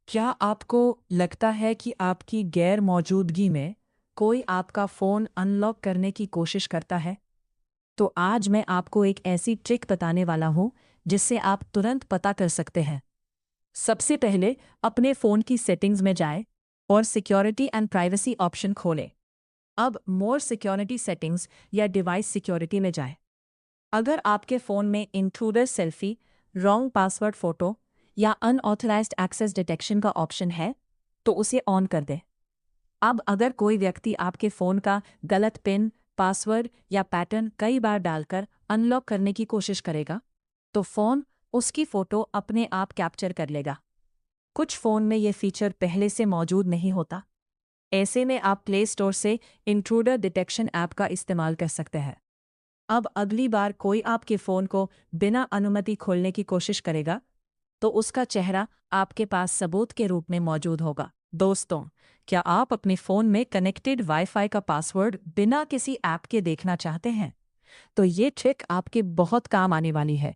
क्या आपको लगता है कि आपकी गैर मौजूदगी में कोई आपका फ़ोन अनलॉक करने की कोशिश करता है? तो आज मैं आपको एक ऐसी ट्रिक बताने वाला हूँ जिससे आप तुरंत पता कर सकते हैं। सबसे पहले अपने फ़ोन की सेटिंग्स में जाएं और सिक्योरिटी एंड प्राइवेसी ऑप्शन खोलें। अब मोर सिक्योरिटी सेटिंग्स या डिवाइस सिक्योरिटी में जाएं। अगर आपके फ़ोन में intruder selfie, wrong password photo या अनऑथराइज्ड एक्सेस डिटेक्शन का ऑप्शन है, तो उसे ऑन कर दें। अब अगर कोई व्यक्ति आपके फ़ोन का गलत पिन, पासवर्ड या पैटर्न कई बार डालकर अनलॉक करने की कोशिश करेगा, तो फ़ोन उसकी फ़ोटो अपने आप कैप्चर कर लेगा। कुछ फ़ोन में ये फीचर पहले से मौजूद नहीं होता। ऐसे में आप प्ले स्टोर से इंट्रूडर डिटेक्शन ऐप का इस्तेमाल कर सकते हैं। अब अगली बार कोई आपके फ़ोन को बिना अनुमति खोलने की कोशिश करेगा, तो उसका चेहरा आपके पास सबूत के रूप में मौजूद होगा। दोस्तों, क्या आप अपने फ़ोन में कनेक्टेड वाईफ़ाई का पासवर्ड बिना किसी ऐप के देखना चाहते हैं? तो ये ट्रिक आपके बहुत काम आने वाली है।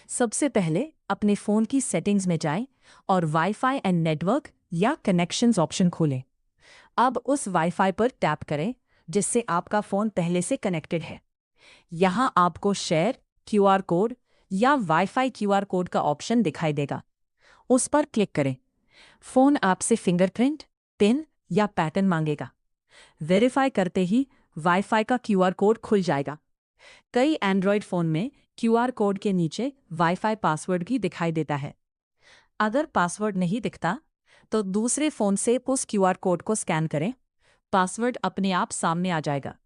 सबसे पहले अपने फ़ोन की सेटिंग्स में जाएं और वाईफ़ाई एंड नेटवर्क या कनेक्शंस ऑप्शन खोलें। अब उस वाईफ़ाई पर टैप करें जिससे आपका फ़ोन पहले से कनेक्टेड है। यहाँ आपको शेयर क्यूआर कोड या वाईफाई क्यूआर कोड का ऑप्शन दिखाई देगा। उस पर क्लिक करें। फ़ोन आपसे फिंगरप्रिंट, पिन या पैटर्न मांगेगा। वेरीफाई करते ही वाईफाई का क्यूआर कोड खुल जाएगा। कई एंड्रॉयड फ़ोन में क्यूआर कोड के नीचे वाईफाई पासवर्ड भी दिखाई देता है। अगर पासवर्ड नहीं दिखता, तो दूसरे फ़ोन से उस क्यूआर कोड को स्कैन करें। पासवर्ड अपने आप सामने आ जाएगा।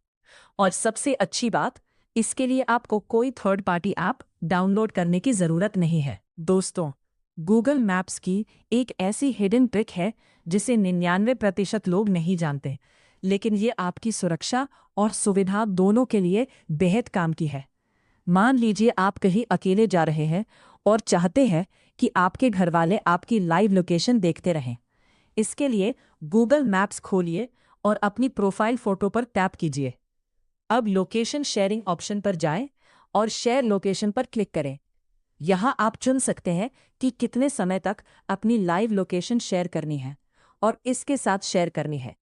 और सबसे अच्छी बात, इसके लिए आपको कोई थर्ड पार्टी ऐप डाउनलोड करने की ज़रूरत नहीं है। दोस्तों, गूगल मैप्स की एक ऐसी हिडन ट्रिक है जिसे 99% लोग नहीं जानते, लेकिन ये आपकी सुरक्षा और सुविधा दोनों के लिए बेहद काम की है। मान लीजिए आप कहीं अकेले जा रहे हैं और चाहते हैं कि आपके घरवाले आपकी लाइव लोकेशन देखते रहें। इसके लिए गूगल मैप्स खोलिए और अपनी प्रोफाइल फ़ोटो पर टैप कीजिए। अब लोकेशन शेयरिंग ऑप्शन पर जाएं और शेयर लोकेशन पर क्लिक करें। यहाँ आप चुन सकते हैं कि कितने समय तक अपनी लाइव लोकेशन शेयर करनी है और इसके साथ शेयर करनी है।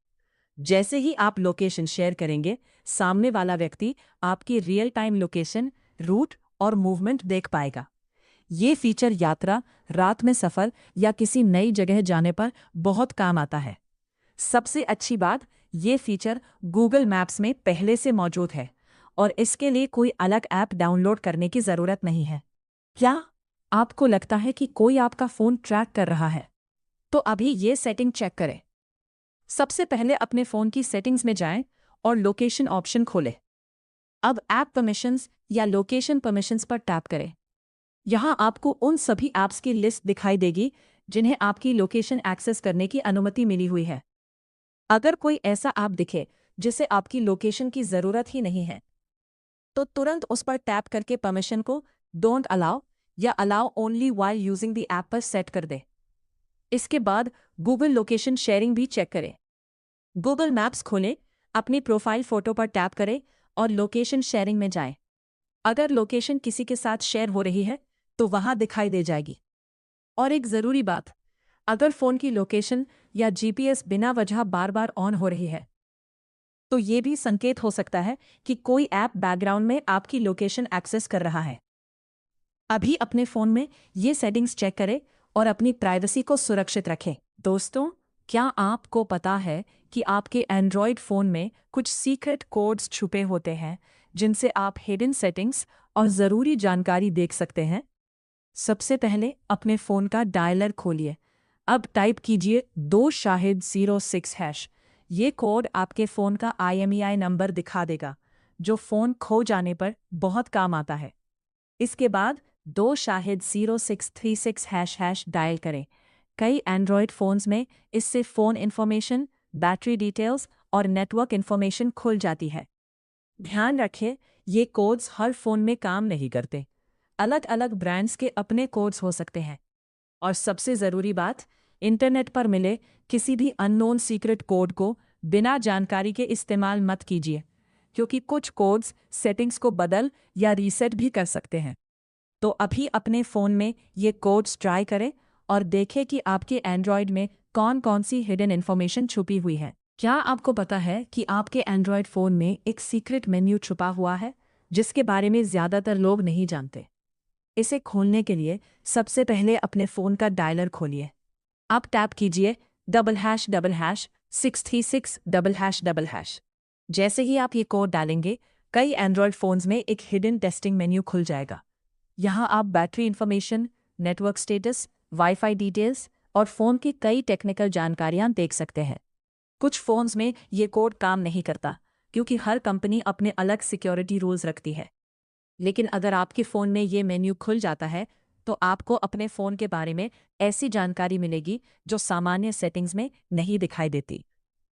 जैसे ही आप लोकेशन शेयर करेंगे, सामने वाला व्यक्ति आपकी रियल टाइम लोकेशन, रूट और मूवमेंट देख पाएगा। ये फीचर यात्रा, रात में सफ़र या किसी नई जगह जाने पर बहुत काम आता है। सबसे अच्छी बात, ये फीचर गूगल मैप्स में पहले से मौजूद है और इसके लिए कोई अलग ऐप डाउनलोड करने की ज़रूरत नहीं है। क्या आपको लगता है कि कोई आपका फ़ोन ट्रैक कर रहा है? तो अभी ये सेटिंग चेक करें। सबसे पहले अपने फ़ोन की सेटिंग्स में जाएं और लोकेशन ऑप्शन खोलें। अब ऐप परमिशंस या लोकेशन परमिशंस पर टैप करें। यहाँ आपको उन सभी ऐप्स की लिस्ट दिखाई देगी जिन्हें आपकी लोकेशन एक्सेस करने की अनुमति मिली हुई है। अगर कोई ऐसा ऐप दिखे जिसे आपकी लोकेशन की ज़रूरत ही नहीं है, तो तुरंत उस पर टैप करके परमिशन को डोंट अलाउ या allow only while using the app पर सेट कर दें। इसके बाद गूगल लोकेशन शेयरिंग भी चेक करें। गूगल मैप्स खोलें, अपनी प्रोफाइल फ़ोटो पर टैप करें और लोकेशन शेयरिंग में जाएं। अगर लोकेशन किसी के साथ शेयर हो रही है, तो वहाँ दिखाई दे जाएगी। और एक ज़रूरी बात, अगर फ़ोन की लोकेशन या जीपीएस बिना वजह बार-बार ऑन हो रही है, तो ये भी संकेत हो सकता है कि कोई ऐप बैकग्राउंड में आपकी लोकेशन एक्सेस कर रहा है। अभी अपने फ़ोन में ये सेटिंग्स चेक करें और अपनी प्राइवेसी को सुरक्षित रखें। दोस्तों, क्या आपको पता है कि आपके एंड्रॉयड फ़ोन में कुछ सीक्रेट कोड्स छुपे होते हैं जिनसे आप हिडन सेटिंग्स और ज़रूरी जानकारी देख सकते हैं? सबसे पहले अपने फ़ोन का डायलर खोलिए। अब टाइप कीजिए 2 शाहिद 06#। ये कोड आपके फ़ोन का IMEI नंबर दिखा देगा, जो फ़ोन खो जाने पर बहुत काम आता है। इसके बाद 2 शाहिद 0636# डायल करें। कई एंड्रॉयड फ़ोन्स में इससे फ़ोन इन्फॉर्मेशन, बैटरी डिटेल्स और नेटवर्क इन्फॉर्मेशन खुल जाती है। ध्यान रखें, ये कोड्स हर फ़ोन में काम नहीं करते। अलग अलग ब्रांड्स के अपने कोड्स हो सकते हैं। और सबसे ज़रूरी बात, इंटरनेट पर मिले किसी भी अननोन सीक्रेट कोड को बिना जानकारी के इस्तेमाल मत कीजिए, क्योंकि कुछ कोड्स सेटिंग्स को बदल या रीसेट भी कर सकते हैं। तो अभी अपने फ़ोन में ये कोड्स ट्राई करें और देखें कि आपके एंड्रॉयड में कौन कौन सी हिडन इन्फॉर्मेशन छुपी हुई है। क्या आपको पता है कि आपके एंड्रॉयड फ़ोन में एक सीक्रेट मेन्यू छुपा हुआ है जिसके बारे में ज़्यादातर लोग नहीं जानते? इसे खोलने के लिए सबसे पहले अपने फ़ोन का डायलर खोलिए। आप टैप कीजिए ##636###। जैसे ही आप ये कोड डालेंगे, कई एंड्रॉयड फ़ोन्स में एक हिडन टेस्टिंग मेन्यू खुल जाएगा। यहाँ आप battery information, network status, wifi details और फ़ोन की कई टेक्निकल जानकारियाँ देख सकते हैं। कुछ फ़ोन्स में ये कोड काम नहीं करता क्योंकि हर कंपनी अपने अलग सिक्योरिटी रूल्स रखती है। लेकिन अगर आपके फ़ोन में ये मेन्यू खुल जाता है, तो आपको अपने फ़ोन के बारे में ऐसी जानकारी मिलेगी जो सामान्य सेटिंग्स में नहीं दिखाई देती।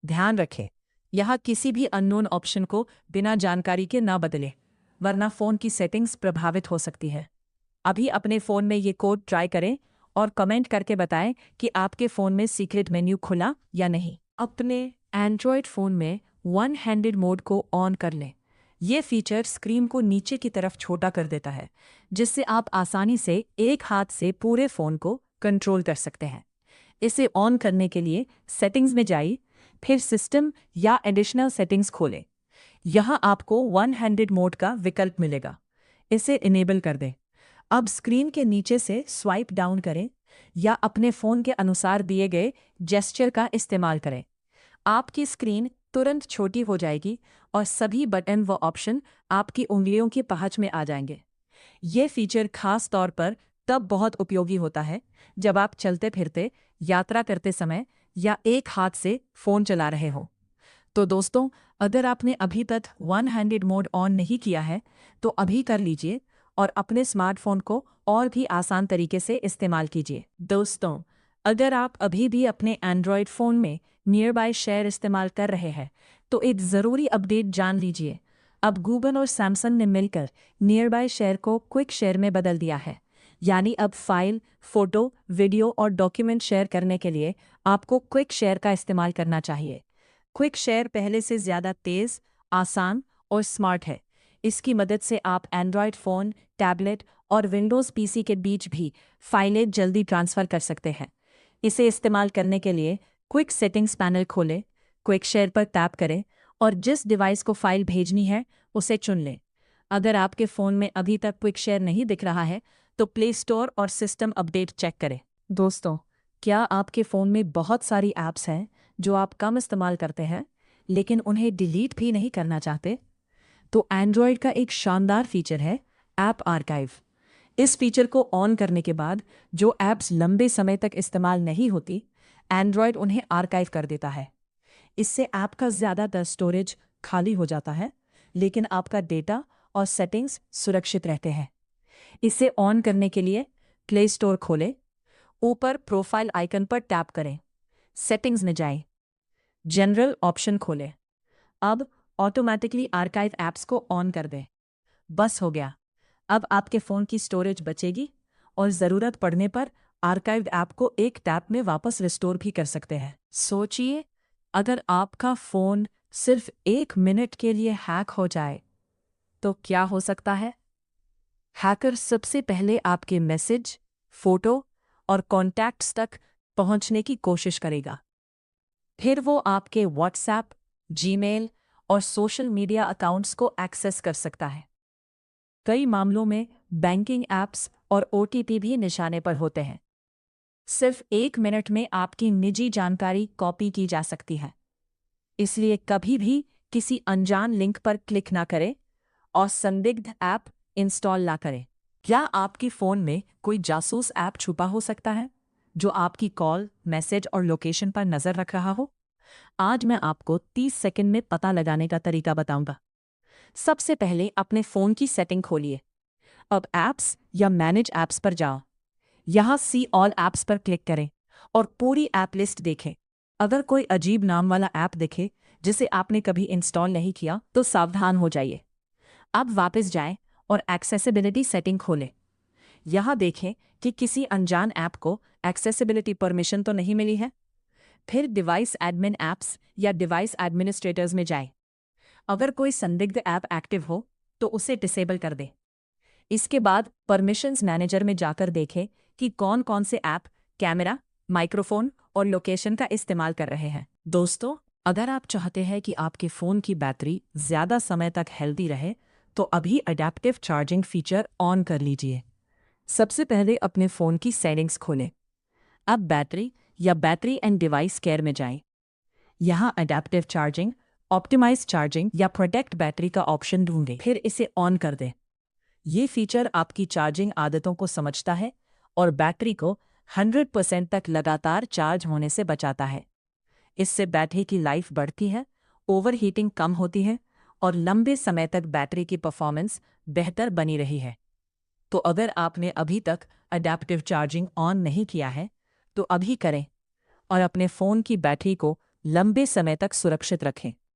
ध्यान रखें, यहाँ किसी भी अननोन ऑप्शन को बिना जानकारी के ना बदलें, वरना फ़ोन की सेटिंग्स प्रभावित हो सकती है। अभी अपने फ़ोन में ये कोड ट्राई करें और कमेंट करके बताएं कि आपके फ़ोन में सीक्रेट मेन्यू खुला या नहीं। अपने एंड्रॉयड फ़ोन में वन हैंडेड मोड को ऑन कर लें। ये फीचर स्क्रीन को नीचे की तरफ छोटा कर देता है, जिससे आप आसानी से एक हाथ से पूरे फ़ोन को कंट्रोल कर सकते हैं। इसे ऑन करने के लिए सेटिंग्स में जाइए, फिर सिस्टम या एडिशनल सेटिंग्स खोलें। यहाँ आपको वन हैंडेड मोड का विकल्प मिलेगा। इसे इनेबल कर दें। अब स्क्रीन के नीचे से स्वाइप डाउन करें या अपने फ़ोन के अनुसार दिए गए जेस्चर का इस्तेमाल करें। आपकी स्क्रीन तुरंत छोटी हो जाएगी और सभी बटन व ऑप्शन आपकी उंगलियों की पहुंच में आ जाएंगे। ये फीचर खास तौर पर तब बहुत उपयोगी होता है जब आप चलते फिरते, यात्रा करते समय या एक हाथ से फ़ोन चला रहे हो। तो दोस्तों, अगर आपने अभी तक वन हैंडेड मोड ऑन नहीं किया है, तो अभी कर लीजिए और अपने स्मार्टफोन को और भी आसान तरीके से इस्तेमाल कीजिए। दोस्तों, अगर आप अभी भी अपने एंड्रॉयड फ़ोन में नियर बाय शेयर इस्तेमाल कर रहे हैं, तो एक ज़रूरी अपडेट जान लीजिए। अब गूगल और सैमसंग ने मिलकर नियर बाय शेयर को क्विक शेयर में बदल दिया है। यानी अब फाइल, फोटो, वीडियो और डॉक्यूमेंट शेयर करने के लिए आपको क्विक शेयर का इस्तेमाल करना चाहिए। क्विक शेयर पहले से ज़्यादा तेज़, आसान और स्मार्ट है। इसकी मदद से आप एंड्रॉयड फ़ोन, टैबलेट और विंडोज़ पीसी के बीच भी फाइलें जल्दी ट्रांसफ़र कर सकते हैं। इसे इस्तेमाल करने के लिए क्विक सेटिंग्स पैनल खोलें, क्विक शेयर पर टैप करें और जिस डिवाइस को फाइल भेजनी है उसे चुन लें। अगर आपके फ़ोन में अभी तक क्विक शेयर नहीं दिख रहा है, तो प्ले स्टोर और सिस्टम अपडेट चेक करें। दोस्तों, क्या आपके फ़ोन में बहुत सारी ऐप्स हैं जो आप कम इस्तेमाल करते हैं, लेकिन उन्हें डिलीट भी नहीं करना चाहते? तो एंड्रॉयड का एक शानदार फीचर है ऐप आर्काइव। इस फीचर को ऑन करने के बाद जो ऐप्स लंबे समय तक इस्तेमाल नहीं होती, एंड्रॉयड उन्हें आर्काइव कर देता है। इससे ऐप का ज़्यादातर स्टोरेज खाली हो जाता है, लेकिन आपका डेटा और सेटिंग्स सुरक्षित रहते हैं। इसे ऑन करने के लिए प्ले स्टोर खोलें, ऊपर प्रोफाइल आइकन पर टैप करें, सेटिंग्स में जाएं, जनरल ऑप्शन खोलें। अब ऑटोमेटिकली आर्काइव ऐप्स को ऑन कर दें। बस हो गया। अब आपके फ़ोन की स्टोरेज बचेगी और ज़रूरत पड़ने पर आर्काइव्ड ऐप को एक टैप में वापस रिस्टोर भी कर सकते हैं। सोचिए, अगर आपका फ़ोन सिर्फ 1 मिनट के लिए हैक हो जाए, तो क्या हो सकता है? हैकर सबसे पहले आपके मैसेज, फ़ोटो और कॉन्टैक्ट्स तक पहुंचने की कोशिश करेगा। फिर वो आपके व्हाट्सएप, जीमेल और सोशल मीडिया अकाउंट्स को एक्सेस कर सकता है। कई मामलों में बैंकिंग ऐप्स और ओटीपी भी निशाने पर होते हैं। सिर्फ 1 मिनट में आपकी निजी जानकारी कॉपी की जा सकती है। इसलिए कभी भी किसी अनजान लिंक पर क्लिक ना करें और संदिग्ध ऐप इंस्टॉल ना करें। क्या आपके फ़ोन में कोई जासूस ऐप छुपा हो सकता है जो आपकी कॉल, मैसेज और लोकेशन पर नज़र रख रहा हो? आज मैं आपको 30 सेकंड में पता लगाने का तरीका बताऊंगा। सबसे पहले अपने फ़ोन की सेटिंग खोलिए। अब ऐप्स या मैनेज ऐप्स पर जाओ। यहाँ सी ऑल ऐप्स पर क्लिक करें और पूरी ऐप लिस्ट देखें। अगर कोई अजीब नाम वाला ऐप दिखे जिसे आपने कभी इंस्टॉल नहीं किया, तो सावधान हो जाइए। अब वापस जाएं और एक्सेसिबिलिटी सेटिंग खोलें। यहाँ देखें कि किसी अनजान ऐप को एक्सेसिबिलिटी परमिशन तो नहीं मिली है। फिर डिवाइस एडमिन ऐप्स या डिवाइस एडमिनिस्ट्रेटर्स में जाएं। अगर कोई संदिग्ध ऐप एक्टिव हो तो उसे डिसेबल कर दें। इसके बाद परमिशंस मैनेजर में जाकर देखें कि कौन कौन से ऐप कैमरा, माइक्रोफोन और लोकेशन का इस्तेमाल कर रहे हैं। दोस्तों, अगर आप चाहते हैं कि आपके फ़ोन की बैटरी ज़्यादा समय तक हेल्दी रहे, तो अभी अडैप्टिव चार्जिंग फीचर ऑन कर लीजिए। सबसे पहले अपने फ़ोन की सेटिंग्स खोलें। अब बैटरी या बैटरी एंड डिवाइस केयर में जाएं। यहाँ अडैप्टिव चार्जिंग, ऑप्टिमाइज चार्जिंग या प्रोटेक्ट बैटरी का ऑप्शन ढूंढें, फिर इसे ऑन कर दें। ये फीचर आपकी चार्जिंग आदतों को समझता है और बैटरी को 100% तक लगातार चार्ज होने से बचाता है। इससे बैटरी की लाइफ बढ़ती है, ओवरहीटिंग कम होती है और लंबे समय तक बैटरी की परफॉर्मेंस बेहतर बनी रही है। तो अगर आपने अभी तक अडैप्टिव चार्जिंग ऑन नहीं किया है, तो अभी करें और अपने फ़ोन की बैटरी को लंबे समय तक सुरक्षित रखें।